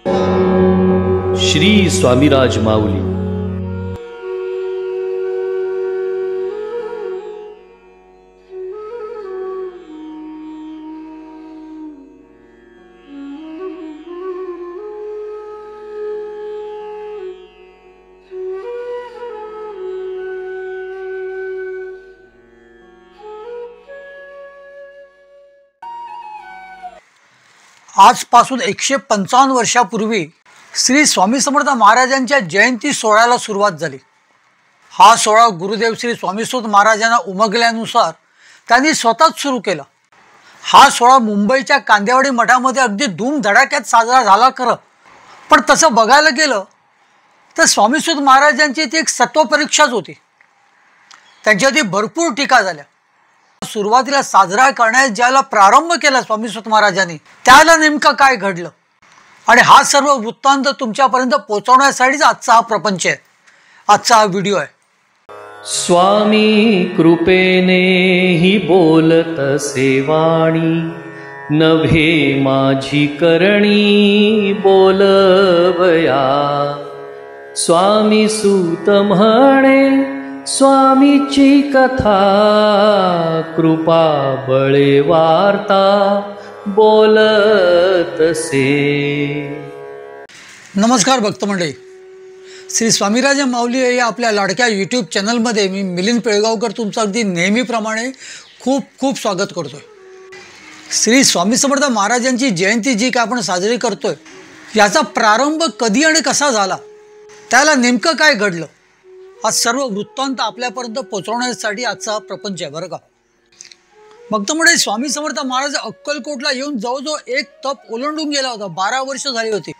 श्री स्वामीराज माऊली. आजपासून 155 वर्षापूर्वी श्री स्वामी समर्थ महाराजांच्या जयंती सोहळ्याला सुरुवात झाली. हा सोहळा गुरुदेव श्री स्वामीसुत महाराजांना उमगल्यानुसार त्यांनी स्वतःच सुरू केला. हा सोहळा मुंबईच्या कांदिवली मठामध्ये अगदी धूमधडाक्यात साजरा झाला खरं, पण तसं बघायला गेलं तर स्वामीसुत महाराजांची ती एक सत्वपरीक्षाच होती. त्यांच्यावरती भरपूर टीका झाल्या. सुरुवातीला साजरा करण्यास ज्याला प्रारंभ केला स्वामीसुत महाराजांनी, त्याला नेमकं काय घडलं आणि हा सर्व वृत्तांत तुमच्यापर्यंत पोहोचवण्यासाठीच आजचा हा प्रपंच आहे, आजचा हा व्हिडिओ आहे. स्वामी कृपेने ही बोलत सेवाणी, नभे माझी करणी बोलवया. स्वामी सूत म्हणे स्वामीची कथा, कृपा बळे वार्ता बोलतसे. नमस्कार भक्त मंडळी, श्री स्वामीराज माऊली या आपल्या लाडक्या यूट्यूब चॅनलमध्ये मी मिलिंद पिळगावकर तुमचं अगदी नेहमीप्रमाणे खूप खूप स्वागत करतोय. श्री स्वामी समर्थ महाराजांची जयंती जी काय आपण साजरी करतोय, याचा प्रारंभ कधी आणि कसा झाला, त्याला नेमकं काय घडलं, हा सर्व वृत्तांत आपल्यापर्यंत पोहोचवण्यासाठी आजचा हा प्रपंच आहे बरं का. भक्त मंडळी, स्वामी समर्थ महाराज अक्कलकोटला येऊन जवळजवळ एक तप ओलांडून गेला होता. 12 वर्ष झाली होती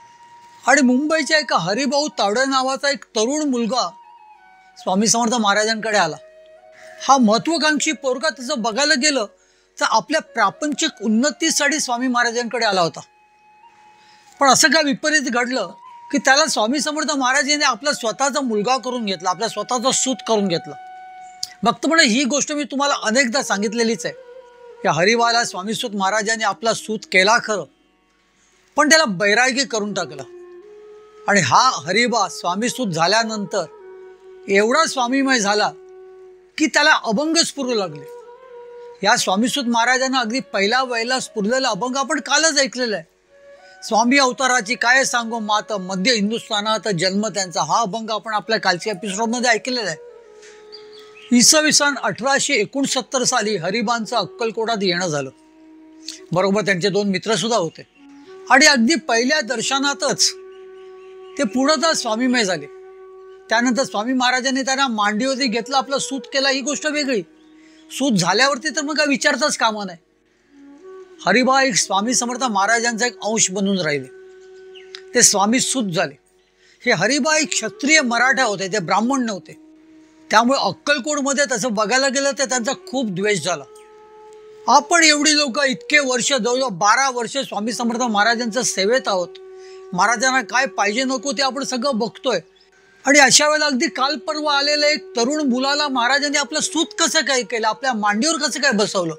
आणि मुंबईच्या एका हरिभाऊ तावडे नावाचा एक तरुण मुलगा स्वामी समर्थ महाराजांकडे आला. हा महत्वाकांक्षी पोरगा तसं बघायला गेलं तर आपल्या प्रापंचिक उन्नतीसाठी स्वामी महाराजांकडे आला होता. पण असं काय विपरीत घडलं की त्याला स्वामी समर्थ महाराज यांनी आपला स्वतःचा मुलगा करून घेतला, आपला स्वतःचा सूत करून घेतला. भक्त मंडळी, ही गोष्ट मी तुम्हाला अनेकदा सांगितलेलीच आहे. या हरिभावाला स्वामीसुत महाराजांनी आपला सूत केला खरं, पण त्याला बैरागी करून टाकला. आणि हा हरिभा स्वामीसूत झाल्यानंतर एवढा स्वामीमय झाला की त्याला अभंग स्फुरू लागले. या स्वामीसूत महाराजांना अगदी पहिला वेळेला स्फुरलेला अभंग आपण कालच ऐकलेला आहे. स्वामी अवताराची काय सांगू मात, मध्य हिंदुस्थानात जन्म त्यांचा. हा अभंग आपण आपल्या कालच्या एपिसोडमध्ये ऐकलेला आहे. इसवी सन 1869 साली हरिभांचं अक्कलकोटात येणं झालं. बरोबर त्यांचे 2 मित्रसुद्धा होते आणि अगदी पहिल्या दर्शनातच ते पूर्णतः स्वामीमय झाले. त्यानंतर स्वामी महाराजांनी त्यांना मांडीवरती घेतलं, आपलं सूत केला, ही गोष्ट वेगळी. सूत झाल्यावरती तर मग काय विचारताच कामा नाही. हरिभा एक स्वामी समर्थ महाराजांचा एक अंश बनून राहिले, ते स्वामी सूत झाले. हे हरिभा एक क्षत्रिय मराठा होते, ते ब्राह्मण नव्हते. त्यामुळे अक्कलकोटमध्ये तसं बघायला गेलं तर त्यांचा खूप द्वेष झाला. आपण एवढी लोक इतके वर्ष, जवळजवळ 12 वर्ष स्वामी समर्थ महाराजांच्या सेवेत आहोत. महाराजांना काय पाहिजे नको ते आपण सगळं बघतोय. आणि अशा वेळेला अगदी काल परवा आलेलं एक तरुण मुलाला महाराजांनी आपलं सूत कसं काय केलं, आपल्या मांडीवर कसं काय बसवलं,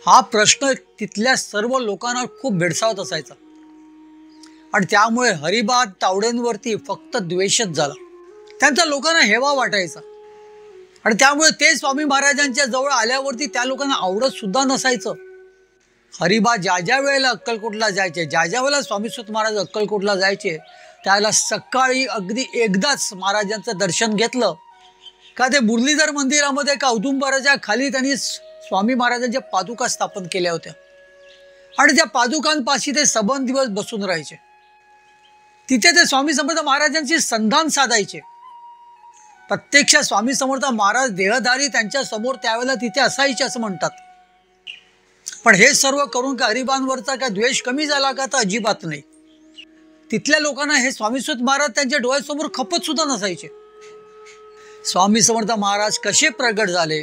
हा प्रश्न तिथल्या सर्व लोकांना खूप भेडसावत असायचा. आणि त्यामुळे हरिभा तावडेंवरती फक्त द्वेषच झाला. त्यांचा लोकांना हेवा वाटायचा आणि त्यामुळे ते स्वामी महाराजांच्या जवळ आल्यावरती त्या लोकांना आवडत सुद्धा नसायचं. हरिभा ज्या ज्या वेळेला अक्कलकोटला जायचे, ज्या ज्या वेळेला स्वामीसुत महाराज अक्कलकोटला जायचे, त्याला सकाळी अगदी एकदाच महाराजांचं दर्शन घेतलं का ते मुरलीधर मंदिरामध्ये एका औदुंबराच्या खाली त्यांनी स्वामी महाराजांच्या पादुका स्थापन केल्या होत्या आणि त्या पादुकांपाशी ते सबंध दिवस बसून राहायचे. तिथे ते स्वामी समर्थ महाराजांची संधान साधायचे. प्रत्यक्ष स्वामी समर्थ महाराज देहधारी त्यांच्या समोर त्यावेळेला तिथे असायचे असं म्हणतात. पण हे सर्व करून का हरिभांवरचा काय द्वेष कमी झाला का? तर अजिबात नाही. तिथल्या लोकांना हे स्वामीसुत महाराज त्यांच्या डोळ्यासमोर खपत सुद्धा नसायचे. स्वामी समर्थ महाराज कसे प्रगट झाले,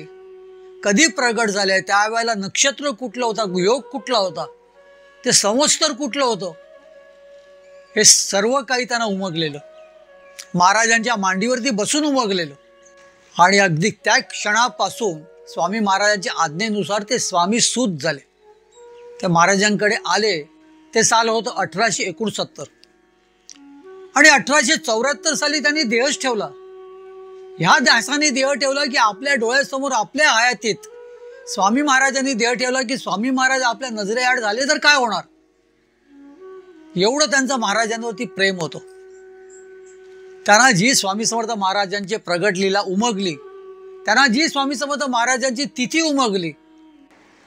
कधी प्रगट झाले, त्यावेळेला नक्षत्र कुठलं होता, योग कुठला होता, ते संवत्सर कुठलं होतं, हे सर्व काही त्यांना उमगलेलं. महाराजांच्या मांडीवरती बसून उमगलेलं. आणि अगदी त्या क्षणापासून स्वामी महाराजांच्या आज्ञेनुसार ते स्वामी सूत झाले. ते महाराजांकडे आले. ते साल होतं 1869. आणि 1874 साली त्यांनी देहच ठेवला. ह्या ध्यासाने देह ठेवला की आपल्या डोळ्यासमोर आपल्या हयातीत स्वामी महाराजांनी देह ठेवला की स्वामी महाराज आपल्या नजरेआड झाले तर काय होणार, एवढं त्यांचं महाराजांवरती प्रेम होतं. त्यांना जी स्वामी समर्थ महाराजांची प्रगट लीला उमगली, त्यांना जी स्वामी समर्थ महाराजांची तिथी उमगली,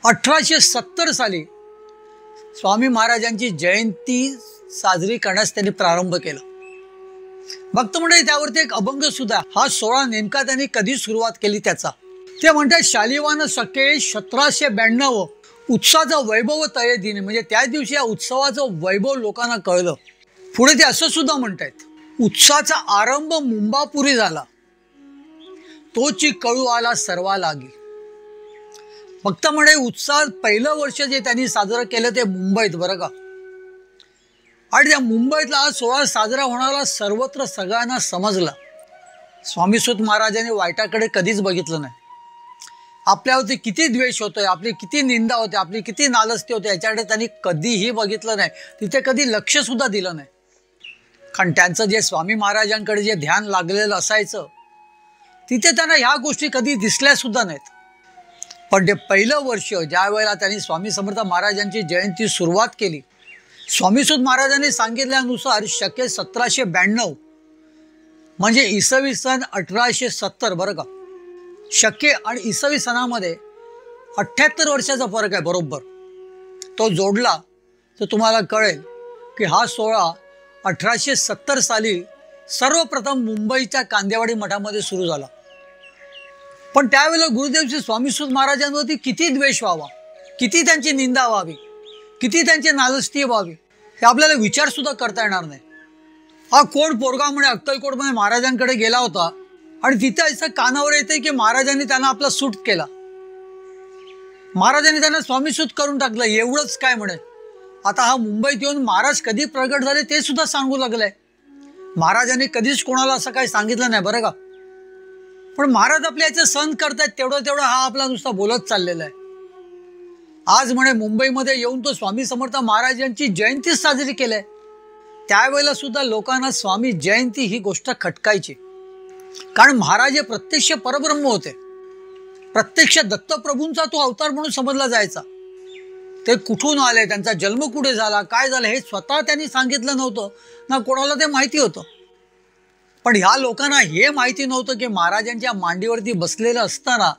1870 साली स्वामी महाराजांची जयंती साजरी करण्यास त्यांनी प्रारंभ केला. भक्त मंडळी, त्यावरती एक अभंग सुद्धा. हा सोहळा नेमका त्यांनी कधी सुरुवात केली त्याचा ते म्हणतात, शालिवान सखे 1792 उत्साहाचं वैभव तये दिने. म्हणजे त्या दिवशी या उत्सवाचं वैभव लोकांना कळलं. पुढे ते असं सुद्धा म्हणतायत, उत्साहाचा आरंभ मुंबापुरी झाला, तोची कळू आला सर्वा लागी. भक्त मंडळी, उत्साह पहिलं वर्ष जे त्यांनी साजरं केलं ते मुंबईत, बरं का. आणि त्या मुंबईतला हा सोहळा साजरा होणारा सर्वत्र सगळ्यांना समजला. स्वामीसुत महाराजांनी वाईटाकडे कधीच बघितलं नाही. आपल्यावरती किती द्वेष होतोय, आपली किती निंदा होते, आपली किती नालस्ती होते, याच्याकडे त्यांनी कधीही बघितलं नाही. तिथे कधी लक्ष सुद्धा दिलं नाही. कारण त्यांचं जे स्वामी महाराजांकडे जे ध्यान लागलेलं असायचं तिथे त्यांना ह्या गोष्टी कधी दिसल्या सुद्धा नाहीत. पण ते पहिलं वर्ष ज्या वेळेला त्यांनी स्वामी समर्थ महाराजांची जयंती सुरुवात केली, स्वामीसुत महाराजांनी सांगितल्यानुसार शके 1792 म्हणजे इसवी सन 1870, बरं का. शके आणि इसवी सनामध्ये 78 वर्षाचा फरक आहे बरोबर. तो जोडला तर तुम्हाला कळेल की हा सोहळा 1870 साली सर्वप्रथम मुंबईच्या कांदेवाडी मठामध्ये सुरू झाला. पण त्यावेळेला गुरुदेवजी स्वामीसुत महाराजांवरती किती द्वेष व्हावा, किती त्यांची निंदा व्हावी, किती त्यांची नालस्ती व्हावी, हे आपल्याला विचार सुद्धा करता येणार नाही. हा कोण पोरगा म्हणे अक्कलकोटमध्ये महाराजांकडे गेला होता आणि तिथे असं कानावर येते की महाराजांनी त्यांना आपला सूट केला, महाराजांनी त्यांना स्वामीसूत करून टाकलं, एवढंच काय म्हणे. आता हा मुंबईत येऊन महाराज कधी प्रगट झाले ते सुद्धा सांगू लागलाय. महाराजांनी कधीच कोणाला असं काही सांगितलं नाही, बरं का. पण महाराज आपल्या याचं सहन करतायत, तेवढं हा आपला नुसता बोलत चाललेला आहे. आज म्हणे मुंबईमध्ये येऊन तो स्वामी समर्थ महाराजांची जयंती साजरी केली. त्यावेळेला सुद्धा लोकांना स्वामी जयंती ही गोष्ट खटकायची. कारण महाराज हे प्रत्यक्ष परब्रह्म होते, प्रत्यक्ष दत्तप्रभूंचा तो अवतार म्हणून समजला जायचा. ते कुठून आले, त्यांचा जन्म कुठे झाला, काय झालं हे स्वतः त्यांनी सांगितलं नव्हतं ना कोणाला ते माहिती होतं. पण ह्या लोकांना हे माहिती नव्हतं की महाराजांच्या मांडीवरती बसलेलं असताना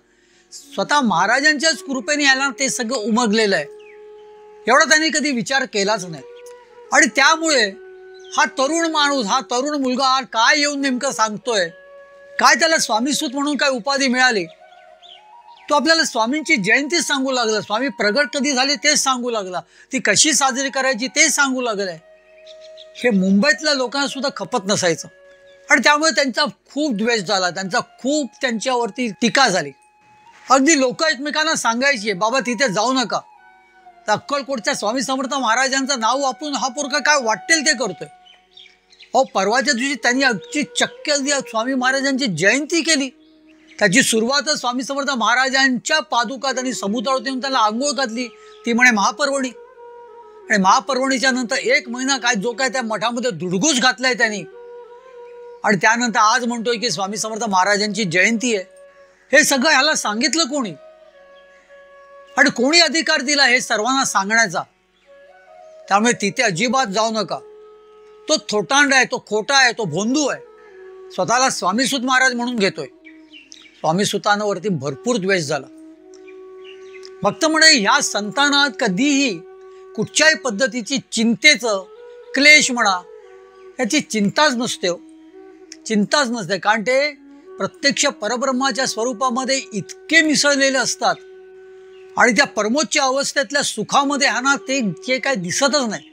स्वतः महाराजांच्याच कृपेने याला ते सगळं उमगलेलं आहे, एवढा त्यांनी कधी विचार केलाच नाही. आणि त्यामुळे हा तरुण माणूस, हा तरुण मुलगा हा काय येऊन नेमकं सांगतोय, काय त्याला स्वामीसूत म्हणून काय उपाधी मिळाली, तो आपल्याला स्वामींची जयंतीच सांगू लागला, स्वामी प्रगट कधी झाले तेच सांगू लागला, ती कशी साजरी करायची तेच सांगू लागलाय. हे मुंबईतल्या लोकांना सुद्धा खपत नसायचं. आणि त्यामुळे त्यांचा खूप द्वेष झाला, खूप त्यांच्यावरती टीका झाली. अगदी लोक एकमेकांना सांगायची, बाबा तिथे जाऊ नका, अक्कलकोटच्या स्वामी समर्थ महाराजांचं नाव वापरून हा पोरका काय वाटेल ते करतोय. अहो, परवाच्या दिवशी त्यांनी अगदी चक्क स्वामी महाराजांची जयंती केली. त्याची सुरुवातच स्वामी समर्थ महाराजांच्या पादुका त्यांनी समुद्रावरती येऊन त्याला आंघोळ घातली, ती म्हणे महापर्वणी. आणि महापर्वणीच्या नंतर 1 महिना काय जो काय त्या मठामध्ये धुडगूस घातलाय त्यांनी. आणि त्यानंतर आज म्हणतोय की स्वामी समर्थ महाराजांची जयंती आहे. हे सगळं ह्याला सांगितलं कोणी आणि कोणी अधिकार दिला हे सर्वांना सांगण्याचा. त्यामुळे तिथे अजिबात जाऊ नका. तो थोटांड आहे, तो खोटा आहे, तो भोंदू आहे, स्वतःला स्वामीसूत महाराज म्हणून घेतोय. स्वामीसूतांवरती भरपूर द्वेष झाला. भक्त म्हणे ह्या संतांना कधीही कुठच्याही पद्धतीची चिंतेचं क्लेश म्हणा याची चिंताच नसते, चिंताच नसते. कारण ते प्रत्यक्ष परब्रह्माच्या स्वरूपामध्ये इतके मिसळलेले असतात आणि त्या परमोच्च अवस्थेतल्या सुखामध्ये ह्यांना ते जे काय दिसतच नाही,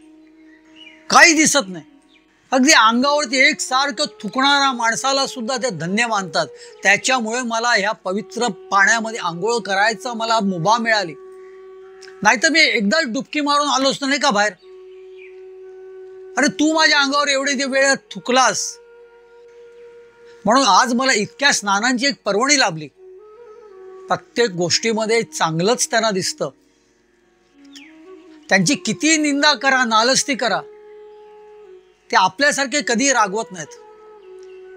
काही दिसत नाही. अगदी अंगावरती एकसारखं थुकणाऱ्या माणसाला सुद्धा ते धन्य मानतात. त्याच्यामुळे मला ह्या पवित्र पाण्यामध्ये आंघोळ करायचा मला मुभा मिळाली, नाहीतर मी एकदाच डुबकी मारून आलो असतो नाही का बाहेर. अरे तू माझ्या अंगावर एवढे वेळ थुकलास म्हणून आज मला इतक्या स्नानांची एक पर्वणी लाभली. प्रत्येक गोष्टीमध्ये चांगलंच त्यांना दिसतं. त्यांची किती निंदा करा, नालस्ती करा, ते आपल्यासारखे कधी रागवत नाहीत.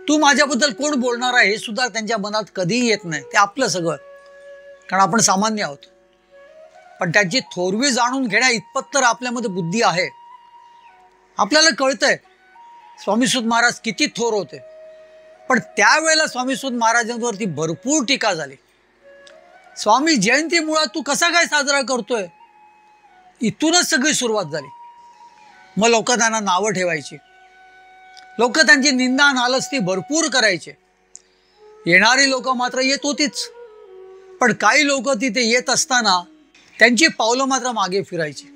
तू माझ्याबद्दल कोण बोलणार आहे हे सुद्धा त्यांच्या मनात कधीही येत नाही. ते आपलं सगळं, कारण आपण सामान्य आहोत. पण त्यांची थोरवी जाणून घेण्या इतपत तर आपल्यामध्ये बुद्धी आहे. आपल्याला कळतंय स्वामी सुत महाराज किती थोर होते. पण त्यावेळेला स्वामी सुत महाराजांवरती भरपूर टीका झाली. स्वामी जयंती मुळात तू कसा काय साजरा करतोय, इथूनच सगळी सुरुवात झाली. मग लोक त्यांना नावं ठेवायची, लोक त्यांची निंदा नालस्ती भरपूर करायचे. येणारी लोक मात्र येत होतीच, पण काही लोक तिथे येत असताना त्यांची पावलं मात्र मागे फिरायची.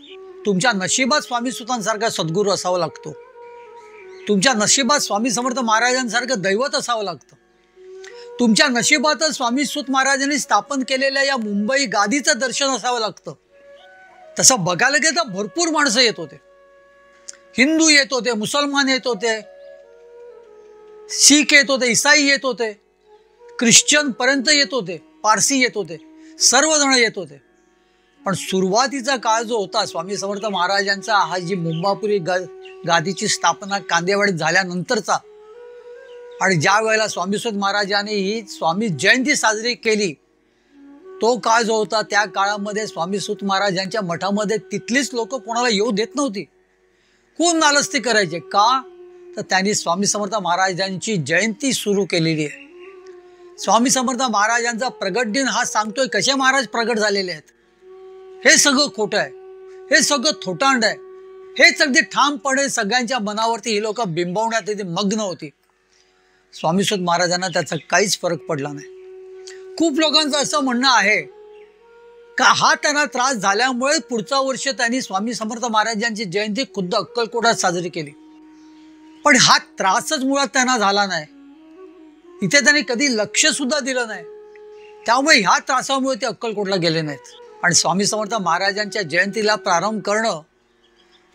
तुमच्या नशिबात स्वामी सुतांसारखा सद्गुरू असावा लागतो. तुमच्या नशिबात स्वामी समर्थ महाराजांसारखं दैवत असावं लागतं. तुमच्या नशिबातच स्वामी सुत महाराजांनी स्थापन केलेल्या या मुंबई गादीचं दर्शन असावं लागतं. तसं बघायला गेलं तर भरपूर माणसं येत होते. हिंदू येत होते, मुसलमान येत होते, शीख येत होते, ईसाई येत होते, ख्रिश्चन पर्यंत येत होते, पारसी येत होते, सर्वजण येत होते. पण सुरुवातीचा काळ जो होता स्वामी समर्थ महाराजांचा, हा जी मुंबापुरी गादीची स्थापना कांदेवाडीत झाल्यानंतरचा, आणि ज्या वेळेला स्वामी सुत महाराजांनी ही स्वामी जयंती साजरी केली, तो काळ जो होता त्या काळामध्ये स्वामी सुत महाराजांच्या मठामध्ये तिथलीच लोक कोणाला येऊ देत नव्हती. खूप नालस्ती करायचे. का तर त्यांनी स्वामी समर्थ महाराजांची जयंती सुरू केलेली आहे. स्वामी समर्थ महाराजांचा प्रगट दिन हा सांगतोय कसे महाराज प्रगट झालेले आहेत. हे सगळं खोटं आहे, हे सगळं थोटांड आहे. हेच अगदी ठामपणे सगळ्यांच्या मनावरती ही लोक बिंबवण्यात इथे मग्न होती. स्वामी सुत महाराजांना त्याचा काहीच फरक पडला नाही. खूप लोकांचं असं म्हणणं आहे का हा त्यांना त्रास झाल्यामुळे पुढचा वर्ष त्यांनी स्वामी समर्थ महाराजांची जयंती खुद्द अक्कलकोटात साजरी केली. पण हा त्रासच मुळात त्यांना झाला नाही. इथे त्यांनी कधी लक्ष सुद्धा दिलं नाही. त्यामुळे ह्या त्रासामुळे ते अक्कलकोटला गेले नाहीत. आणि स्वामी समर्थ महाराजांच्या जयंतीला प्रारंभ करणं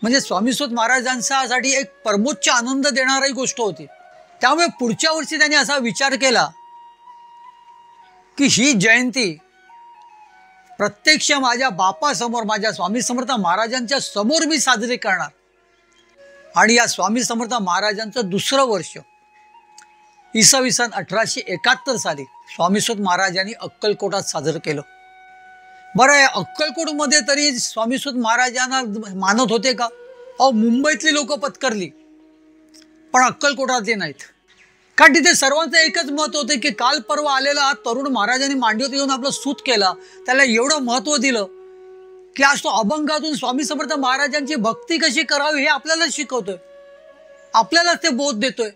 म्हणजे स्वामी सुत महाराजांसाठी एक परमोच्च आनंद देणारी गोष्ट होती. त्यामुळे पुढच्या वर्षी त्यांनी असा विचार केला की ही जयंती प्रत्यक्ष माझ्या बापासमोर, माझ्या स्वामी समर्थ महाराजांच्या समोर मी साजरी करणार. आणि या स्वामी समर्थ महाराजांचं दुसरं वर्ष इसवी सन 1871 साली स्वामी सुत महाराजांनी अक्कलकोटात साजरं केलं. बरं, या अक्कलकोटमध्ये तरी स्वामी सुत महाराजांना मानत होते का? मुंबईतली लोक पत्करली, पण अक्कलकोटातली नाहीत. का तिथे सर्वांचं एकच मत होते की काल परवा आलेला हा तरुण महाराजांनी मांडीवर घेऊन आपलं सूत केला, त्याला एवढं महत्त्व दिलं की आज तो अभंगातून स्वामी समर्थ महाराजांची भक्ती कशी करावी हे आपल्याला शिकवतोय, आपल्यालाच ते बोध देतोय.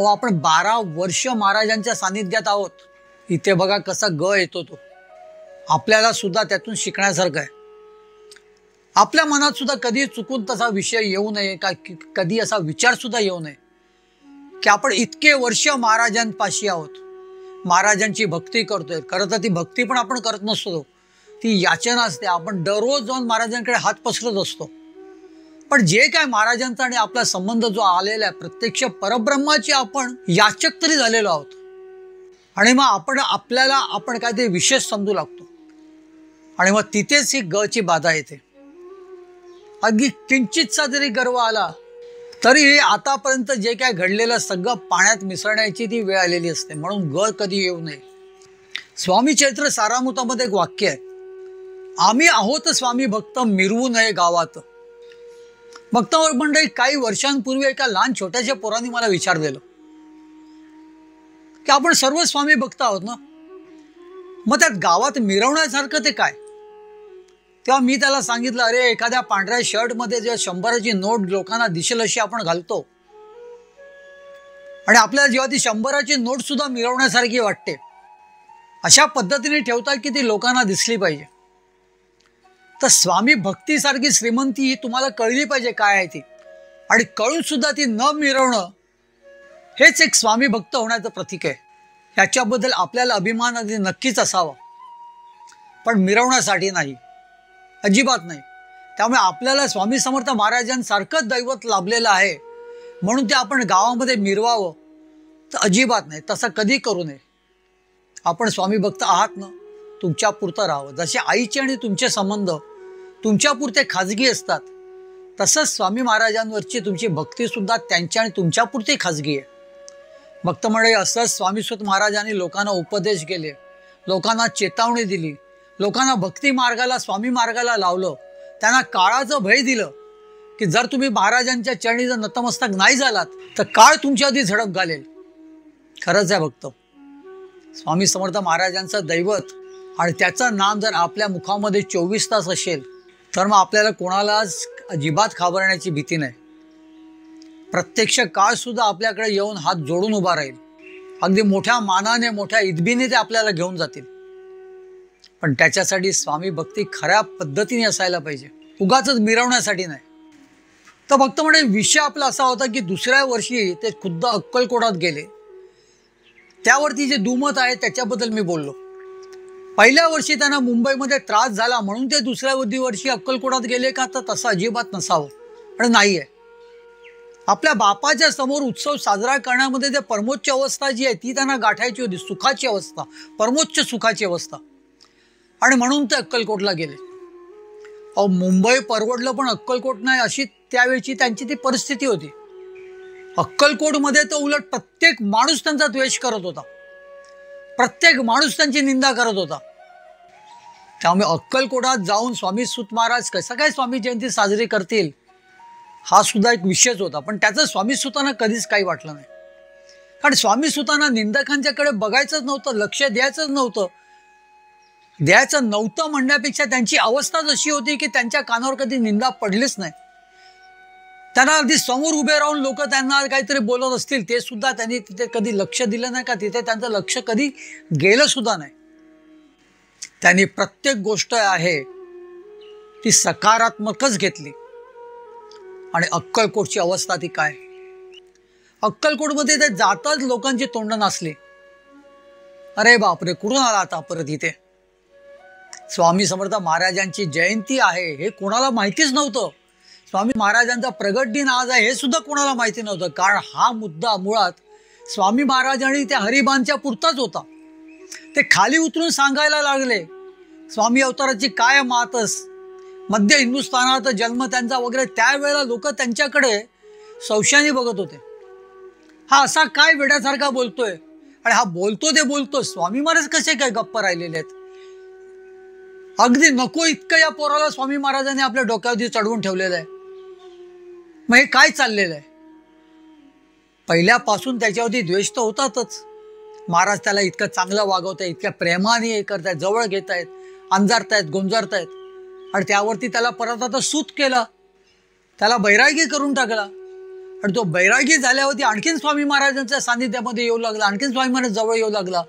आपण 12 वर्ष महाराजांच्या सानिध्यात आहोत. इथे बघा कसा ग येतो तो. आपल्याला सुद्धा त्यातून शिकण्यासारखं आहे. आपल्या मनात सुद्धा कधी चुकून तसा विषय येऊ नये, का कधी असा विचार सुद्धा येऊ नये की आपण इतके वर्ष महाराजांपाशी आहोत, महाराजांची भक्ती करतोय. खरं तर ती भक्ती पण आपण करत नसतो, ती याचना असते. आपण दररोज जाऊन महाराजांकडे हात पसरत असतो. पण जे काय महाराजांचा आणि आपला संबंध जो आलेला आहे, प्रत्यक्ष परब्रह्माची आपण याचक तरी झालेलो आहोत. आणि मग आपल्याला काहीतरी विशेष समजू लागतो. आणि मग तिथेच ही गची बाधा येते. अगदी किंचितचा जरी गर्व आला तरी हे आतापर्यंत जे काय घडलेलं सगळं पाण्यात मिसळण्याची ती वेळ आलेली असते. म्हणून ग कधी येऊ नये. स्वामी चैत्र सारामृतामध्ये एक वाक्य आहे, आम्ही आहोत स्वामी भक्त मिरवू नये गावात. भक्त मंडळी, काही वर्षांपूर्वी एका लहान छोट्याशा पोरांनी मला विचारलेलं की आपण सर्व स्वामी भक्त आहोत ना, मग त्यात गावात मिरवण्यासारखं ते काय? तेव्हा मी त्याला सांगितलं, अरे एखाद्या पांढऱ्या शर्टमध्ये जेव्हा 100ची नोट लोकांना दिसेल अशी आपण घालतो आणि आपल्याला जेव्हा ती 100ची नोट सुद्धा मिरवण्यासारखी वाटते, अशा पद्धतीने ठेवतात की ती लोकांना दिसली पाहिजे. तर स्वामी भक्तीसारखी श्रीमंती ही तुम्हाला कळली पाहिजे काय आहे ती. आणि कळून सुद्धा ती न मिरवणं हेच एक स्वामी भक्त होण्याचं प्रतीक आहे. ह्याच्याबद्दल आपल्याला अभिमान अगदी नक्कीच असावा, पण मिरवण्यासाठी नाही, अजिबात नाही. त्यामुळे आपल्याला स्वामी समर्थ महाराजांसारखंच दैवत लाभलेलं आहे म्हणून ते आपण गावामध्ये मिरवावं तर अजिबात नाही, तसं कधी करू नये. आपण स्वामी भक्त आहात ना, तुमच्या पुरतं राहावं. जसे आईचे आणि तुमचे संबंध तुमच्या पुरते खाजगी असतात तसंच स्वामी महाराजांवरची तुमची भक्तीसुद्धा त्यांच्या आणि तुमच्यापुरती खाजगी आहे. भक्त मंडळी, असंच स्वामी सुत महाराजांनी लोकांना उपदेश केले, लोकांना चेतावणी दिली, लोकांना भक्ती मार्गाला, स्वामी मार्गाला लावलं, त्यांना काळाचं भय दिलं की जर तुम्ही महाराजांच्या चरणी जर नतमस्तक नाही झालात तर काळ तुमच्या आधी झडप घालेल. खरंच आहे भक्त. स्वामी समर्थ महाराजांचं दैवत आणि त्याचं नाम जर आपल्या मुखामध्ये 24 तास असेल तर मग आपल्याला कोणालाच अजिबात घाबरण्याची भीती नाही. प्रत्यक्ष काळ सुद्धा आपल्याकडे येऊन हात जोडून उभा राहील. अगदी मोठ्या मानाने, मोठ्या इदबीने ते आपल्याला घेऊन जातील. पण त्याच्यासाठी स्वामी भक्ती खऱ्या पद्धतीने असायला पाहिजे, उगाच मिरवण्यासाठी नाही. तर भक्त म्हणजे विषय आपला असा होता की दुसऱ्या वर्षी ते खुद्द अक्कलकोटात गेले. त्यावरती जे दुमत आहे त्याच्याबद्दल मी बोललो. पहिल्या वर्षी त्यांना मुंबईमध्ये त्रास झाला म्हणून ते दुसऱ्या वर्षी अक्कलकोटात गेले का, तर तसं अजिबात नसावं. आणि नाही आहे. आपल्या बापाच्या समोर उत्सव साजरा करण्यामध्ये जे परमोच्च अवस्था जी आहे ती त्यांना गाठायची होती, सुखाची अवस्था, परमोच्च सुखाची अवस्था. आणि म्हणून ते अक्कलकोटला गेले. अहो, मुंबई परवडलं पण अक्कलकोट नाही, अशी त्यावेळची त्यांची ती परिस्थिती होती. अक्कलकोटमध्ये तर उलट प्रत्येक माणूस त्यांचा द्वेष करत होता, प्रत्येक माणूस त्यांची निंदा करत होता. त्यामुळे अक्कलकोटात जाऊन स्वामी सुत महाराज कसं काय स्वामी जयंती साजरी करतील हा सुद्धा एक विषयच होता. पण त्याचं स्वामी सुतांना कधीच काही वाटलं नाही. कारण स्वामी सुतांना निंदकांच्याकडे बघायचंच नव्हतं, लक्ष द्यायचं नव्हतं म्हणण्यापेक्षा त्यांची अवस्थाच अशी होती की त्यांच्या कानावर कधी निंदा पडलीच नाही. त्यांना अगदी समोर उभे राहून लोक त्यांना काहीतरी बोलत असतील ते सुद्धा त्यांनी तिथे कधी लक्ष दिलं नाही, का तिथे त्यांचं लक्ष कधी गेलं सुद्धा नाही. त्यांनी प्रत्येक गोष्ट आहे ती सकारात्मकच घेतली. आणि अक्कलकोटची अवस्था ती काय, अक्कलकोटमध्ये ते जाताच लोकांची तोंड नाचली. अरे बापरे, कुठून आला आता परत इथे. स्वामी समर्थ महाराजांची जयंती आहे हे कोणाला माहितीच नव्हतं. स्वामी महाराजांचा प्रगट दिन आज आहे हे सुद्धा कोणाला माहिती नव्हतं. कारण हा मुद्दा मुळात स्वामी महाराजांनी त्या हरिबांच्या पुरताच होता. ते खाली उतरून सांगायला लागले स्वामी अवताराची काय मातस, मध्य हिंदुस्थानात जन्म त्यांचा वगैरे. त्यावेळेला लोक त्यांच्याकडे संशयाने बघत होते. हा असा काय वेड्यासारखा बोलतोय, आणि हा बोलतो ते बोलतो, स्वामी महाराज कसे काय गप्प राहिलेले आहेत. अगदी नको इतकं या पोराला स्वामी महाराजांनी आपल्या डोक्यावरती चढवून ठेवलेलं आहे. मग हे काय चाललेलं आहे. पहिल्यापासून त्याच्यावरती द्वेष तर होतातच. महाराज त्याला इतकं चांगलं वागवतायत, इतक्या प्रेमाने हे करतायत, जवळ घेतायत, अंजारतायत, गोंजारतायत. आणि त्यावरती त्याला परत आता सूत केला, त्याला बैरागी करून टाकला. आणि तो बैरागी झाल्यावरती आणखीन स्वामी महाराजांच्या सानिध्यामध्ये येऊ लागला, आणखीन स्वामी महाराज जवळ येऊ लागला.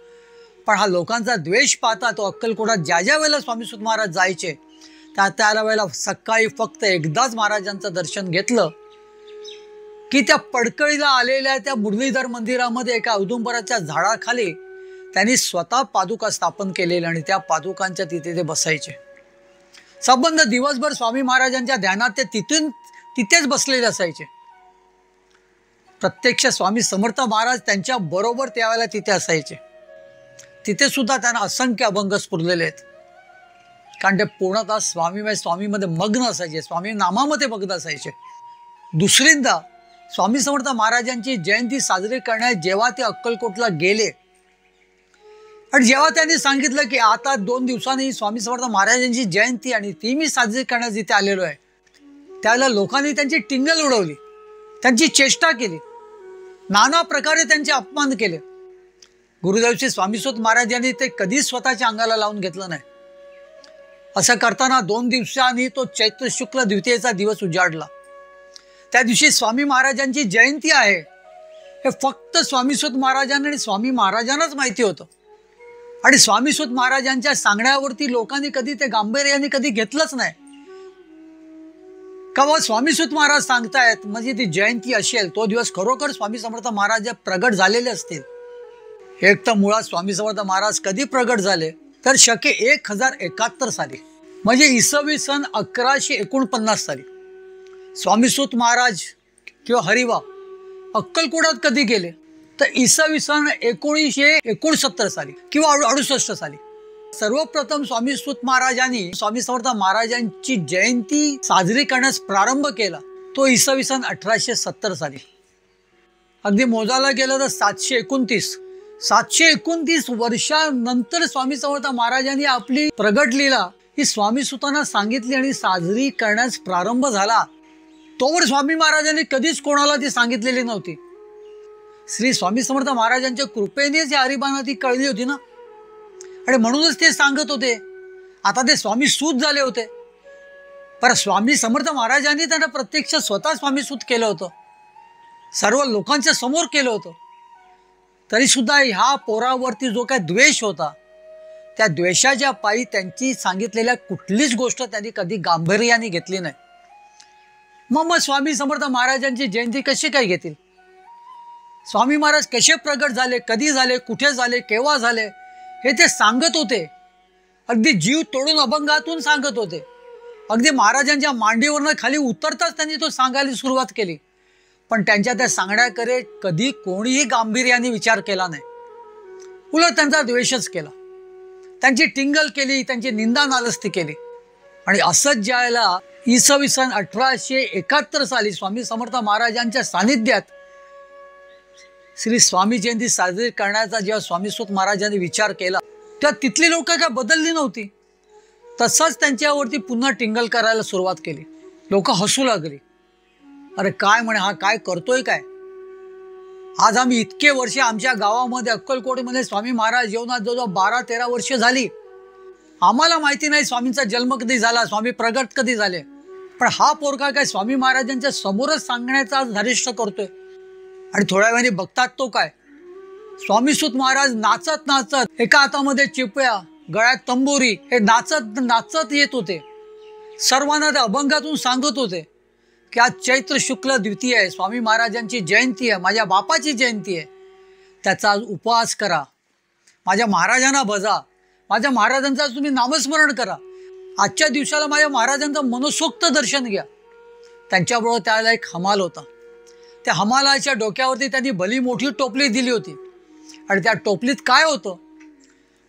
पण हा लोकांचा द्वेष पाहता तो अक्कलकोटात ज्या ज्या वेळेला स्वामी सुत महाराज जायचे त्या वेळेला सकाळी फक्त एकदाच महाराजांचं दर्शन घेतलं की त्या पडकळीला आलेल्या त्या मुरलीधर मंदिरामध्ये एका औदुंबराच्या झाडाखाली त्यांनी स्वतः पादुका स्थापन केलेल्या आणि त्या पादुकांच्या तिथे ते बसायचे. संबंध दिवसभर स्वामी महाराजांच्या ध्यानात ते तिथेच बसलेले असायचे. प्रत्यक्ष स्वामी समर्थ महाराज त्यांच्या बरोबर त्यावेळेला तिथे असायचे. तिथे सुद्धा त्यांना असंख्य अभंग स्फुरलेले आहेत. कारण ते पूर्णतः स्वामीमध्ये मग्न असायचे, स्वामी नामामध्ये मग्न असायचे. दुसरींदा स्वामी समर्थ महाराजांची जयंती साजरी करण्यास जेव्हा ते अक्कलकोटला गेले आणि जेव्हा त्यांनी सांगितलं की आता 2 दिवसांनी स्वामी समर्थ महाराजांची जयंती आणि ती मी साजरी करण्यास इथे आलेलो आहे, त्यावेळेला लोकांनी त्यांची टिंगल उडवली, त्यांची चेष्टा केली, नाना प्रकारे त्यांचे अपमान केले. गुरुदेवची स्वामी सुत महाराज यांनी ते कधीच स्वतःच्या अंगाला लावून घेतलं नाही. असं करताना 2 दिवसांनी तो चैत्र शुक्ल द्वितीयेचा दिवस उजाडला. त्या दिवशी स्वामी महाराजांची जयंती आहे हे फक्त स्वामी सुत महाराजांना आणि स्वामी महाराजांनाच माहिती होतं. आणि स्वामी सुत महाराजांच्या सांगण्यावरती लोकांनी कधी ते गांभीर्याने कधी घेतलंच नाही. का बाबा स्वामी सुत महाराज सांगतायत म्हणजे ती जयंती असेल, तो दिवस खरोखर स्वामी समर्थ महाराज प्रगट झालेले असतील. एक तर मुळात स्वामी समर्थ महाराज कधी प्रगट झाले तर शके 1071 साली, म्हणजे इसवी सन 1149 साली. स्वामी सुत महाराज किंवा हरिबा अक्कलकोटात कधी गेले तर इसवी सन 1969 साली किंवा 68 साली. सर्वप्रथम स्वामी सुत महाराजांनी स्वामी समर्थ महाराजांची जयंती साजरी करण्यास प्रारंभ केला तो इसवी सन 1870 साली. अगदी मोजायला गेलं तर 729 वर्षानंतर स्वामी समर्थ महाराजांनी आपली प्रगट लीला ही स्वामी सुतांना सांगितली आणि साजरी करण्यास प्रारंभ झाला. तोवर स्वामी महाराजांनी कधीच कोणाला ती सांगितलेली नव्हती. श्री स्वामी समर्थ महाराजांच्या कृपेनेच या हरिबाना ती कळली होती ना, आणि म्हणूनच ते सांगत होते. आता ते स्वामी सूत झाले होते, पर स्वामी समर्थ महाराजांनी त्यांना प्रत्यक्ष स्वतः स्वामी सूत केलं होतं, सर्व लोकांच्या समोर केलं होतं. तरी सुद्धा ह्या पोरावरती जो काय द्वेष होता, त्या द्वेषाच्या पायी त्यांची सांगितलेल्या कुठलीच गोष्ट त्यांनी कधी गांभीर्याने घेतली नाही. मग स्वामी समर्थ महाराजांची जयंती कशी काय घेतील? स्वामी महाराज कसे प्रगट झाले, कधी झाले, कुठे झाले, केव्हा झाले, हे ते सांगत होते. अगदी जीव तोडून अभंगातून सांगत होते. अगदी महाराजांच्या मांडीवरनं खाली उतरताच त्यांनी तो सांगायला सुरुवात केली. पण त्यांच्या त्या सांगण्याकडे कधी कोणीही गांभीर्याने विचार केला नाही. उलट त्यांचा द्वेषच केला, त्यांची टिंगल केली, त्यांची निंदा नालस्ती केली. आणि असंच ज्यावेळेला इसवी सन 1871 साली स्वामी समर्थ महाराजांच्या सानिध्यात श्री स्वामी जयंती साजरी करण्याचा जेव्हा स्वामी सुत महाराजांनी विचार केला, तेव्हा तिथली लोक काय बदलली नव्हती. तसंच त्यांच्यावरती पुन्हा टिंगल करायला सुरुवात केली. लोक हसू लागली. अरे काय म्हणे, हा काय करतोय काय? आज आम्ही इतके वर्षे आमच्या गावामध्ये अक्कलकोटमध्ये स्वामी महाराज येऊन आज जवळजवळ 12-13 वर्ष झाली. आम्हाला माहिती नाही स्वामींचा जन्म कधी झाला, स्वामी प्रगट कधी झाले. पण हा पोरका काय स्वामी महाराजांच्या समोरच सांगण्याचा आज धारिष्ट करतोय. आणि थोड्या वेळाने बघतात तो काय, स्वामी सुत महाराज नाचत नाचत, एका हातामध्ये चिपळ्या, गळ्यात तंबोरी, हे नाचत नाचत येत होते. सर्वांना त्या अभंगातून सांगत होते की आज चैत्र शुक्ल द्वितीय आहे, स्वामी महाराजांची जयंती आहे, माझ्या बापाची जयंती आहे, त्याचा आज उपवास करा, माझ्या महाराजांना भजा, माझ्या महाराजांचा तुम्ही नामस्मरण करा, आजच्या दिवसाला माझ्या महाराजांचं मनसोक्त दर्शन घ्या. त्यांच्याबरोबर त्याला एक हमाल होता. त्या हमालाच्या डोक्यावरती त्यांनी भली मोठी टोपली दिली होती. आणि त्या टोपलीत काय होतं,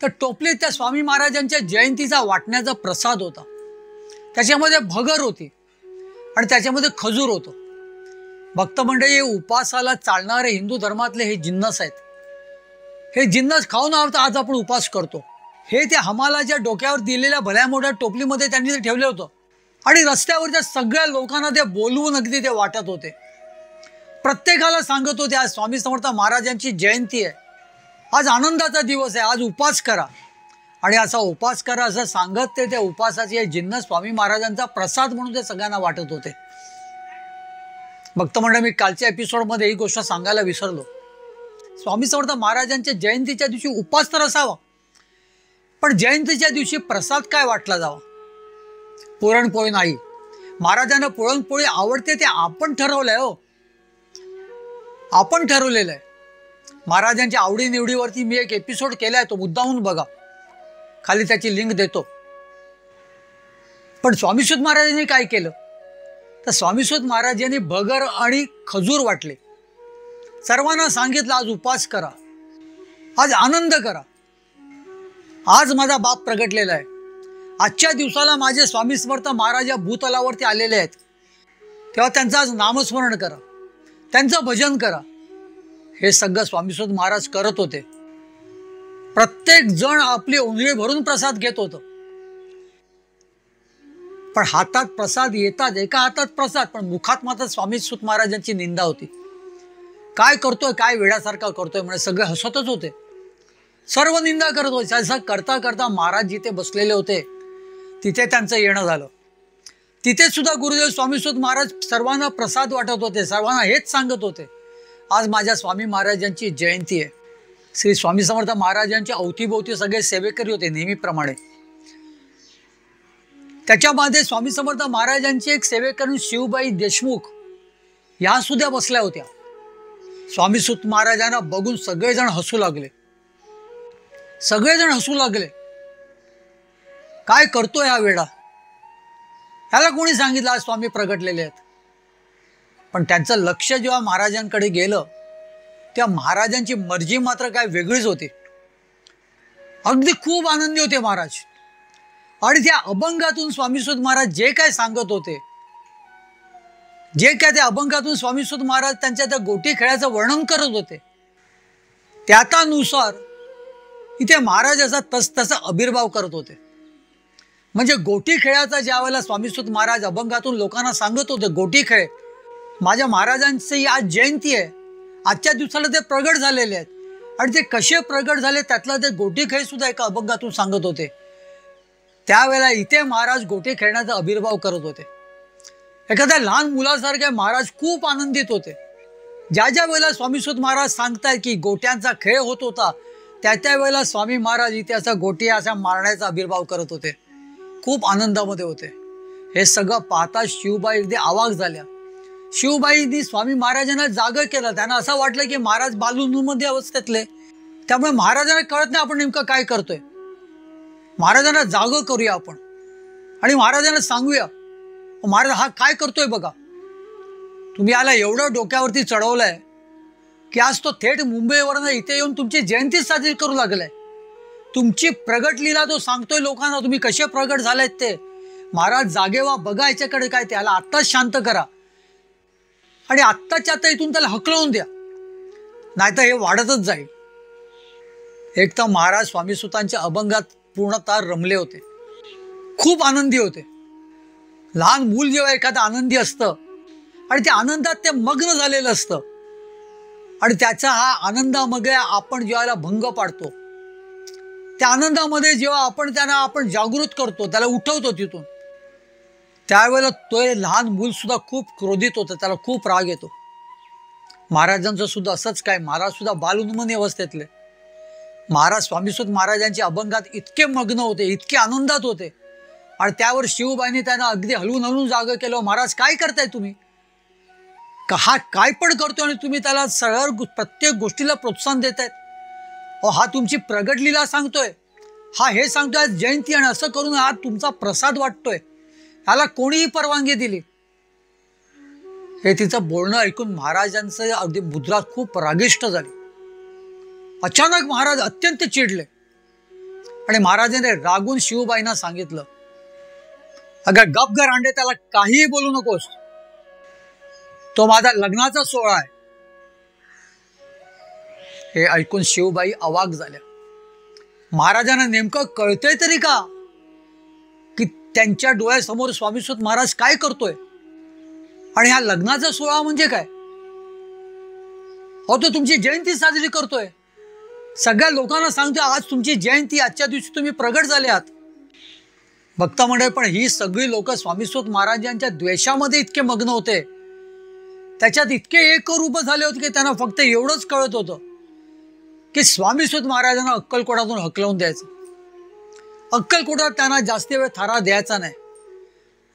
तर टोपलीत त्या स्वामी महाराजांच्या जयंतीचा वाटण्याचा प्रसाद होता. त्याच्यामध्ये भगर होती आणि त्याच्यामध्ये खजूर होतं. भक्त मंडळी, उपासाला चालणारे हिंदू धर्मातले हे जिन्नस आहेत. हे जिन्नस खाऊन आज आपण उपास करतो. हे त्या हमालाच्या डोक्यावर दिलेल्या भल्या मोठ्या टोपलीमध्ये त्यांनी ते ठेवलं होतं. आणि रस्त्यावरच्या सगळ्या लोकांना ते बोलवून अगदी ते वाटत होते. प्रत्येकाला सांगत होते आज स्वामी समर्थ महाराजांची जयंती आहे, आज आनंदाचा दिवस आहे, आज उपास करा. आणि असा उपास करा असं सांगत ते त्या उपासाचे जिन्नस स्वामी महाराजांचा प्रसाद म्हणून ते सगळ्यांना वाटत होते. भक्त मंडळ, मी कालच्या एपिसोडमध्ये ही गोष्ट सांगायला विसरलो. स्वामी समर्थ महाराजांच्या जयंतीच्या दिवशी उपास तर असावा, पण जयंतीच्या दिवशी प्रसाद काय वाटला जावा? पुरणपोळी नाही. महाराजांना पुरणपोळी आवडते ते आपण ठरवलंय हो, आपण ठरवलेलं आहे. महाराजांच्या आवडीनिवडीवरती मी एक एपिसोड केलाय, तो मुद्दाहून बघा, खाली त्याची लिंक देतो. पण स्वामीसूत महाराजांनी काय केलं, तर स्वामीसूत महाराजांनी भगर आणि खजूर वाटले. सर्वांना सांगितलं आज उपास करा, आज आनंद करा, आज माझा बाप प्रगटलेला आहे, आजच्या दिवसाला माझे स्वामी समर्थ महाराज भूतलावरती आलेले आहेत, तेव्हा त्यांचं आज नामस्मरण करा, त्यांचं भजन करा. हे सगळं स्वामीसूत महाराज करत होते. प्रत्येक जण आपली ओंजळी भरून प्रसाद घेत होतं. पण हातात प्रसाद येतात, एका हातात प्रसाद, पण मुखात मात्र स्वामीसूत महाराजांची निंदा होती. काय करतोय, काय वेड्यासारखा करतोय म्हणजे सगळे हसतच होते, सर्व निंदा करत होते. असं करता करता महाराज जिथे बसलेले होते तिथे त्यांचं येणं झालं. तिथे सुद्धा गुरुदेव स्वामीसूत महाराज सर्वांना प्रसाद वाटत होते, सर्वांना हेच सांगत होते, आज माझ्या स्वामी महाराजांची जयंती आहे. श्री स्वामी समर्थ महाराजांच्या अवतीभोवती सगळे सेवेकरी होते नेहमीप्रमाणे. त्याच्यामध्ये स्वामी समर्थ महाराजांची एक सेवेकरी शिवबाई देशमुख ह्या सुद्धा बसल्या होत्या. स्वामीसूत महाराजांना बघून सगळेजण हसू लागले, सगळेजण हसू लागले. काय करतोय हा वेडा, ह्याला कोणी सांगितलं आज स्वामी प्रगटलेले आहेत? पण त्यांचं लक्ष जेव्हा महाराजांकडे गेलं तेव्हा महाराजांची मर्जी मात्र काय वेगळीच होती. अगदी खूप आनंदी होते महाराज. आणि त्या अभंगातून स्वामी सुत महाराज जे काय सांगत होते, जे काय त्या अभंगातून स्वामी सुत महाराज त्यांच्या त्या गोटी खेळाचं वर्णन करत होते, त्यानुसार इथे महाराज असा तसा आविर्भाव करत होते. म्हणजे गोटी खेळाचा ज्या वेळेला स्वामी सुत महाराज अभंगातून लोकांना सांगत होते, गोटी खेळ माझ्या महाराजांची आज जयंती आहे, आजच्या दिवसाला ते प्रगट झालेले आहेत. आणि ते कसे प्रगट झाले त्यातला ते गोटी खेळ सुद्धा एका अभंगातून सांगत होते. त्यावेळेला इथे महाराज गोटी खेळण्याचा आविर्भाव करत होते. एखाद्या लहान मुलासारखे महाराज खूप आनंदित होते. ज्या ज्या वेळेला स्वामी सुत महाराज सांगतायत की गोट्यांचा खेळ होत होता, त्या वेळेला स्वामी महाराज इथे असा गोटी असा मारण्याचा आविर्भाव करत होते. खूप आनंदामध्ये होते. हे सगळं पाहता शिवबाई अगदी अवाक झाल्या. शिवबाईंनी स्वामी महाराजांना जागं केलं. त्यांना असं वाटलं की महाराज बालूमध्ये अवस्थेतले, त्यामुळे महाराजांना कळत नाही आपण नेमकं काय करतोय. महाराजांना जागं करूया आपण आणि महाराजांना सांगूया, महाराज हा काय करतोय बघा, तुम्ही याला एवढं डोक्यावरती चढवलंय की आज तो थेट मुंबईवरनं इथे येऊन तुमची जयंती साजरी करू लागलाय. तुमची प्रगट लीला तो सांगतोय लोकांना, तुम्ही कसे प्रगट झालेत ते. महाराज जागे व्हा, बघा याच्याकडे काय, त्याला आत्ताच शांत करा आणि आत्ताच्या आता इथून त्याला हकलवून द्या, नाहीतर हे वाढतच जाईल. एक तर महाराज स्वामी सुतांच्या अभंगात पूर्णतः रमले होते, खूप आनंदी होते. लहान मूल जेव्हा एखादं आनंदी असतं आणि त्या आनंदात ते मग्न झालेलं असतं आणि त्याचा हा आनंदामध्ये आपण ज्यावेळेला भंग पाडतो, त्या आनंदामध्ये जेव्हा आपण आपण जागृत करतो, त्याला उठवतो तिथून, त्यावेळेला तो लहान मूल सुद्धा खूप क्रोधित होतं, त्याला खूप राग येतो. महाराजांचं सुद्धा असंच काय, महाराज सुद्धा बालउन्मनी अवस्थेतले. महाराज स्वामी सुत महाराजांच्या अभंगात इतके मग्न होते, इतके आनंदात होते आणि त्यावर शिवबाईंनी त्यांना अगदी हलवून हलवून जागं केलं. महाराज काय करताय तुम्ही, हा काय पण करतोय आणि तुम्ही त्याला सरळ प्रत्येक गोष्टीला प्रोत्साहन देतायत. हा तुमची प्रगट लीला सांगतोय, हा हे सांगतोय जयंती, आणि असं करून हा तुमचा प्रसाद वाटतोय, ह्याला कोणीही परवानगी दिली. हे तिचं बोलणं ऐकून महाराजांचं अगदी मुद्रा खूप रागिष्ट झाली. अचानक महाराज अत्यंत चिडले आणि महाराजांनी रागून शिवबाईंना सांगितलं, अगं गप ग रांडे, त्याला काहीही बोलू नकोस, तो माझा लग्नाचा सोहळा आहे. हे ऐकून शिवबाई अवाक झाल्या. महाराजांना नेमकं कळतंय तरी का की त्यांच्या डोळ्यासमोर स्वामी सुत महाराज काय करतोय आणि हा लग्नाचा सोहळा म्हणजे काय. हो, तो तुमची जयंती साजरी करतोय, सगळ्या लोकांना सांगतोय आज तुमची जयंती, आजच्या दिवशी तुम्ही प्रगट झाले आहात. भक्त मंडळी, पण ही सगळी लोक स्वामी सुत महाराजांच्या द्वेषामध्ये इतके मग्न होते, त्याच्यात इतके एकरूप झाले होते की त्यांना फक्त एवढंच कळत होतं की स्वामी सुत महाराजांना अक्कलकोटातून हकलवून द्यायचं. अक्कलकोटात त्यांना जास्त वेळ थारा द्यायचा नाही,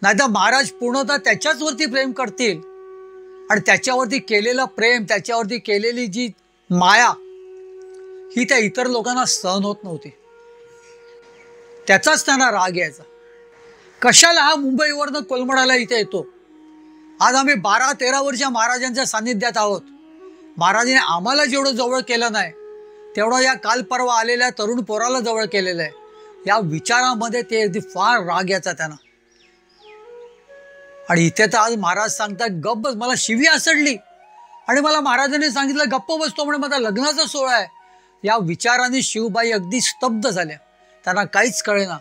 नाहीतर महाराज पूर्णतः त्याच्याच वरती प्रेम करतील आणि त्याच्यावरती केलेलं प्रेम, त्याच्यावरती केलेली जी माया ही त्या इतर लोकांना सहन होत नव्हती. त्याचाच त्यांना राग यायचा. कशाला हा मुंबईवरनं कोलमडाला इथे येतो. आज आम्ही 12-13 वर्ष महाराजांच्या सान्निध्यात आहोत. महाराजांनी आम्हाला जेवढं जवळ केलं नाही तेवढं या काल परवा आलेल्या तरुण पोराला जवळ केलेलं आहे. या विचारामध्ये ते अगदी फार राग यायचा त्यांना. आणि इथे तर आज महाराज सांगतात गप्प बस, मला शिवी असडली आणि मला महाराजांनी सांगितलं गप्प बसतो म्हणजे माझा लग्नाचा सोहळा आहे. या विचाराने शिवबाई अगदी स्तब्ध झाल्या, त्यांना काहीच कळेना.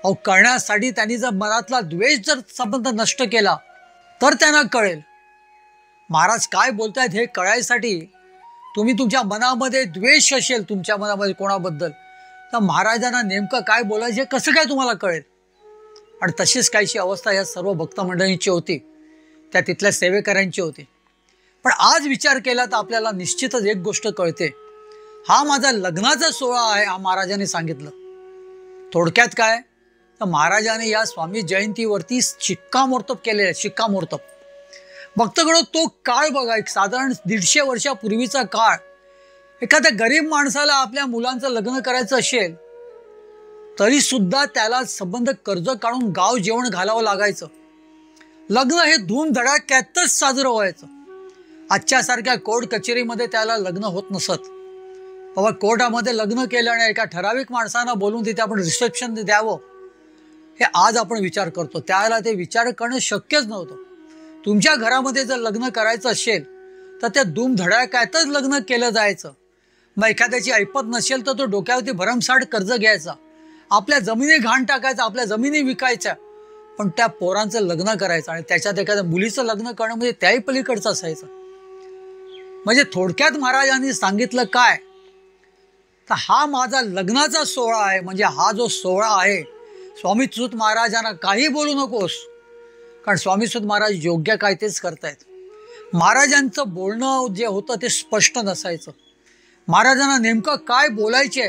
अहो, कळण्यासाठी त्यांनी जर मनातला द्वेष जर संबंध नष्ट केला तर त्यांना कळेल. महाराज काय बोलतायत हे कळायसाठी तुम्ही तुमच्या मनामध्ये द्वेष असेल तुमच्या मनामध्ये कोणाबद्दल, तर महाराजांना नेमकं काय बोलायचं हे कसं काय तुम्हाला कळेल. आणि तशीच काहीशी अवस्था या सर्व भक्त मंडळींची होती, त्या तिथल्या सेवेकऱ्यांची होती. पण आज विचार केला तर आपल्याला निश्चितच एक गोष्ट कळते, हा माझा लग्नाचा सोहळा आहे हा महाराजांनी सांगितलं. थोडक्यात काय तर महाराजांनी या स्वामी जयंतीवरती शिक्कामोर्तब केलेलं आहे. शिक्कामोर्तब भक्तगण, तो काळ बघा, एक साधारण 150 वर्षापूर्वीचा काळ. एखाद्या गरीब माणसाला आपल्या मुलांचं लग्न करायचं असेल तरी सुद्धा त्याला संबंध कर्ज काढून गाव जेवण घालावं लागायचं. लग्न हे धूमधडाक्यातच साजरं व्हायचं. आजच्या सारख्या कोर्ट कचेरीमध्ये त्याला लग्न होत नसत. बाबा कोर्टामध्ये लग्न केलं आणि एका ठराविक माणसांना बोलून तिथे आपण रिसेप्शन द्यावं, हे आज आपण विचार करतो. त्यावेळेला ते विचार करणं शक्यच नव्हतं. तुमच्या घरामध्ये जर लग्न करायचं असेल तर त्या धूमधडाक्यातच लग्न केलं जायचं. मग एखाद्याची ऐपत नसेल तर तो डोक्यावरती भरमसाठ कर्ज घ्यायचा, आपल्या जमिनी घाण टाकायचा, आपल्या जमिनी विकायच्या, पण त्या पोरांचं लग्न करायचं आणि त्याच्यात एखाद्या मुलीचं लग्न करणं म्हणजे त्याही पलीकडचं असायचं. म्हणजे थोडक्यात महाराजांनी सांगितलं काय, तर हा माझा लग्नाचा सोहळा आहे. म्हणजे हा जो सोहळा आहे, स्वामी सुत महाराजांना काही बोलू नकोस, कारण स्वामी सुत महाराज योग्य काय तेच करतायत. महाराजांचं बोलणं जे होतं ते स्पष्ट नसायचं. महाराजांना नेमकं काय बोलायचे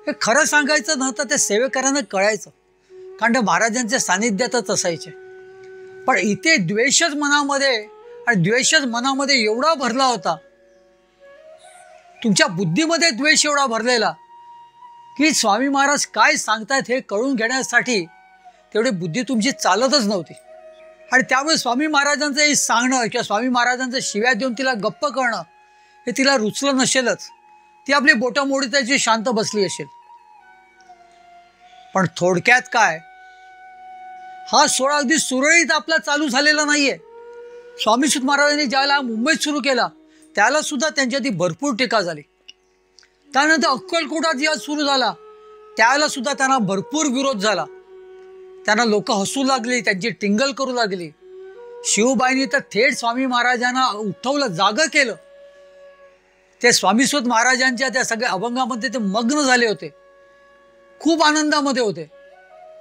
हे खरं सांगायचं न तर ते सेवेकऱ्यांना कळायचं, कारण ते महाराजांच्या सानिध्यातच असायचे. पण इथे द्वेषच मनामध्ये, आणि द्वेषच मनामध्ये एवढा भरला होता, तुमच्या बुद्धीमध्ये द्वेष एवढा भरलेला की स्वामी महाराज काय सांगतायत हे कळून घेण्यासाठी तेवढी बुद्धी तुमची चालतच नव्हती. आणि त्यामुळे स्वामी महाराजांचं हे सांगणं किंवा स्वामी महाराजांचं शिव्या देऊन तिला गप्प करणं हे तिला रुचलं नसेलच. ती आपली बोटं मोडी त्याची शांत बसली असेल. पण थोडक्यात काय, हा सोहळा अगदी सुरळीत आपला चालू झालेला नाहीये. स्वामी सुत महाराजांनी ज्यावेळेला मुंबईत सुरू केला त्याला सुद्धा त्यांच्याती भरपूर टीका झाली. त्यानंतर अक्कलकोटात जेव्हा सुरू झाला त्यावेळेला सुद्धा त्यांना भरपूर विरोध झाला. त्यांना लोक हसू लागली, त्यांची टिंगल करू लागली. शिवबाईंनी तर थेट स्वामी महाराजांना उठवलं, जागं केलं. ते स्वामी सुत महाराजांच्या त्या सगळ्या अभंगामध्ये ते मग्न झाले होते, खूप आनंदामध्ये होते.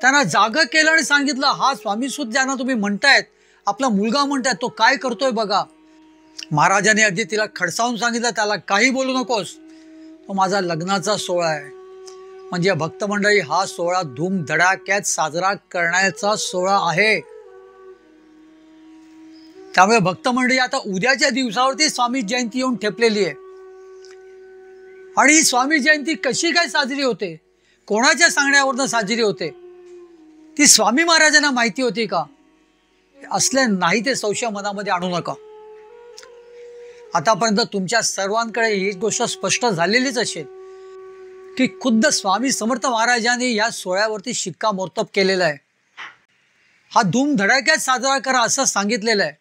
त्यांना जागं केलं आणि सांगितलं, हा स्वामी सुत ज्यांना तुम्ही म्हणतायत, आपला मुलगा म्हणतायत, तो काय करतोय बघा. महाराजांनी अगदी तिला खडसावून सांगितलं, त्याला काही बोलू नकोस, तो माझा लग्नाचा सोहळा आहे. म्हणजे भक्त मंडळी, हा सोहळा धूमधडाक्यात साजरा करण्याचा सोहळा आहे. त्यामुळे भक्त मंडळी आता उद्याच्या दिवसावरती स्वामी जयंती येऊन ठेपलेली आहे. आणि ही स्वामी जयंती कशी काय साजरी होते, कोणाच्या सांगण्यावरनं साजरी होते, ती स्वामी महाराजांना माहिती होती का, असले नाही ते संशय मनामध्ये आणू नका. आतापर्यंत तुमच्या सर्वांकडे ही गोष्ट स्पष्ट झालेलीच असेल की खुद्द स्वामी समर्थ महाराजांनी या सोहळ्यावरती शिक्कामोर्तब केलेला आहे. हा धूमधडाक्यात साजरा करा असं सांगितलेलं आहे.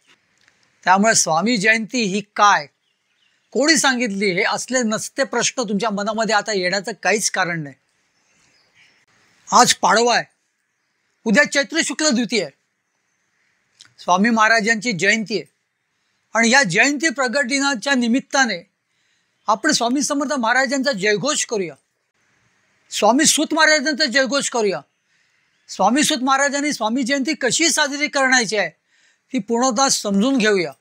त्यामुळे स्वामी जयंती ही काय, कोणी सांगितली, हे असले नसते प्रश्न तुमच्या मनामध्ये आता येण्याचं काहीच कारण नाही. आज पाडवा आहे, उद्या चैत्र शुक्ल द्वितीय आहे, स्वामी महाराजांची जयंती आहे. आणि या जयंती प्रगट दिनाच्या निमित्ताने आपण स्वामी समर्थ महाराजांचा जयघोष करूया, स्वामी सुत महाराजांचा जयघोष करूया. स्वामी सुत महाराजांनी स्वामी जयंती कशी साजरी करण्याची आहे ती पूर्णतः समजून घेऊया.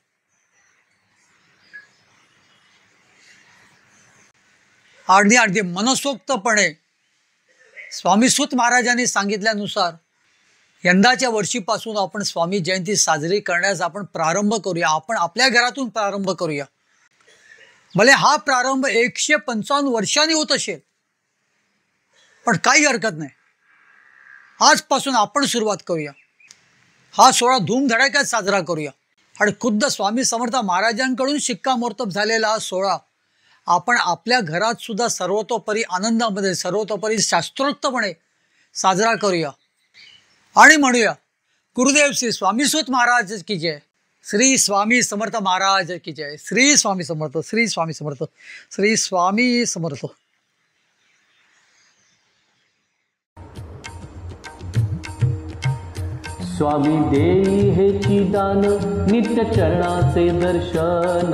अगदी मनसोक्तपणे स्वामी सुत महाराजांनी सांगितल्यानुसार यंदाच्या वर्षीपासून आपण स्वामी जयंती साजरी करण्यास आपण प्रारंभ करूया. आपण आपल्या घरातून प्रारंभ करूया. भले हा प्रारंभ 155 वर्षांनी होत असेल, पण काही हरकत नाही. आजपासून आपण सुरुवात करूया. हा सोहळा धूमधडाक्यात साजरा करूया. आणि खुद्द स्वामी समर्थ महाराजांकडून शिक्कामोर्तब झालेला हा सोहळा आपण आपल्या घरात सुद्धा सर्वतोपरी आनंदामध्ये, सर्वतोपरी शास्त्रोक्तपणे साजरा करूया. आणि म्हणूया, गुरुदेव श्री स्वामी सुत महाराज की जय, श्री स्वामी समर्थ महाराज की जय, श्री स्वामी समर्थ, श्री स्वामी समर्थ, श्री स्वामी समर्थ. स्वामी देई हेची दान, नित्य चरणाचे दर्शन,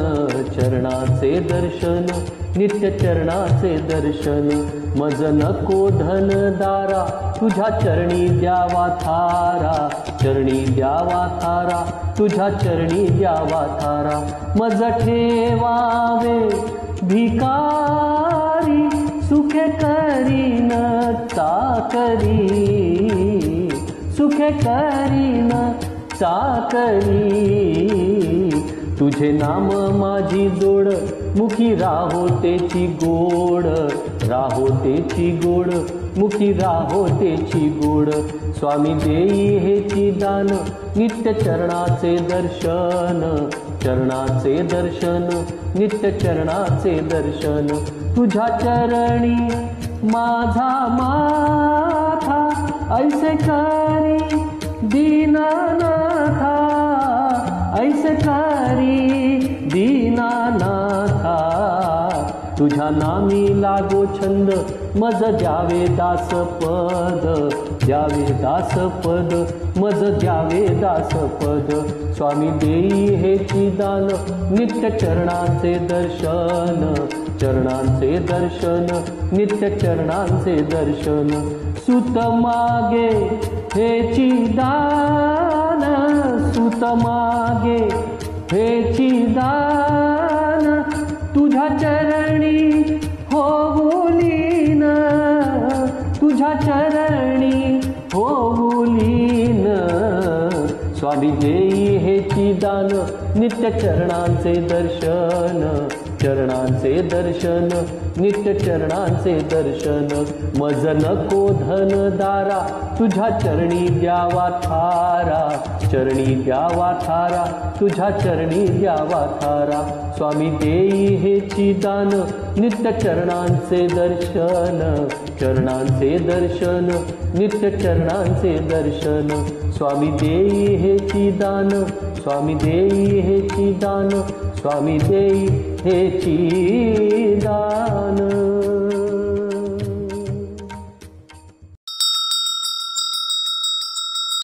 चरणाचे दर्शन, नित्य चरणाचे दर्शन. मज नको धन दारा, तुझ्या चरणी द्यावा थारा, चरणी द्यावा थारा, तुझ्या चरणी द्यावा थारा. मज ठेवावे भिकारी, सुखे करीन चाकरी, सुखे करीन चाकरी. तुझे नाम माझी जोड, मुखी राहो तेची गोड, राहो तेची गोड मुखी राहो तेची गोड स्वामी देई हेची दान नित्य चरणाचे दर्शन चरणाचे दर्शन नित्य चरणाचे दर्शन तुझ्या चरणी माझा माथा ऐसे करी दीनानाथा ऐसे करी दीनानाथा तुझ्या नामी लागो छंद मज द्यावे दासपद द्यावे दासपद मज द्यावे दासपद स्वामी देई हेची दान नित्य चरणांचे दर्शन चरणांचे दर्शन नित्य चरणांचे दर्शन सुत मागे हेची दान सुत मागे हेची दान तुझ्या चरणी होऊलीन तुझ्या चरणी होऊलीन स्वामी देई हेची दान नित्य चरणांचे दर्शन चरणांचे दर्शन नित्य चरणांचे दर्शन मज नको धन दारा तुझ्या चरणी द्यावा थारा चरणी द्यावा थारा तुझ्या चरणी द्यावा थारा स्वामी देई हेची दान नित्य चरणांचे दर्शन चरणांचे दर्शन नित्य चरणांचे दर्शन स्वामी देई हेची दान स्वामी देई हेची दान स्वामी देई हेची दान